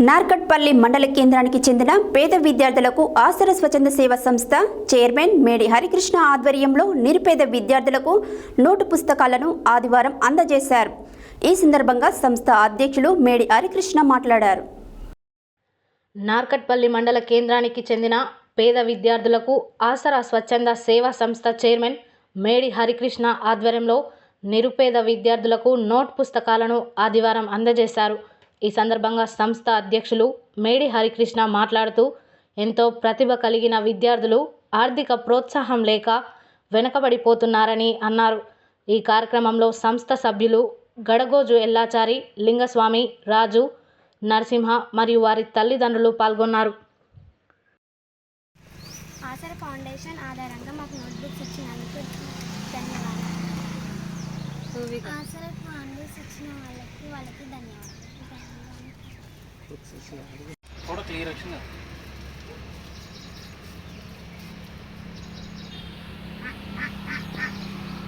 నార్కట్పల్లి మండల కేంద్రానికి చెందిన పేద విద్యార్థులకు ఆసరా స్వచ్ఛంద సేవా సంస్థ చైర్మన్ మేడి హరికృష్ణ ఆధ్వర్యంలో నిరుపేద విద్యార్థులకు నోటు పుస్తకాలను ఆదివారం అందజేశారు. ఈ సందర్భంగా సంస్థ అధ్యక్షులు మేడి హరికృష్ణ మాట్లాడారు. నార్కట్పల్లి మండల కేంద్రానికి చెందిన పేద విద్యార్థులకు ఆసరా స్వచ్ఛంద సేవా సంస్థ చైర్మన్ మేడి హరికృష్ణ ఆధ్వర్యంలో నిరుపేద విద్యార్థులకు నోట్ పుస్తకాలను ఆదివారం అందజేశారు. ఈ సందర్భంగా సంస్థ అధ్యక్షులు మేడి హరికృష్ణ మాట్లాడుతూ, ఎంతో ప్రతిభ కలిగిన విద్యార్థులు ఆర్థిక ప్రోత్సాహం లేక వెనుకబడిపోతున్నారని అన్నారు. ఈ కార్యక్రమంలో సంస్థ సభ్యులు గడగోజు ఎల్లాచారి, లింగస్వామి, రాజు, నరసింహ మరియు వారి తల్లిదండ్రులు పాల్గొన్నారు. ఆసరా ఫౌండేషన్ ఆధారంగా మాకు నోట్బుక్స్ ఇచ్చినందుకు ధన్యవాదాలు. ఆసరా ఫౌండేషన్ ఇచ్చిన వాళ్ళకి ధన్యవాదాలు.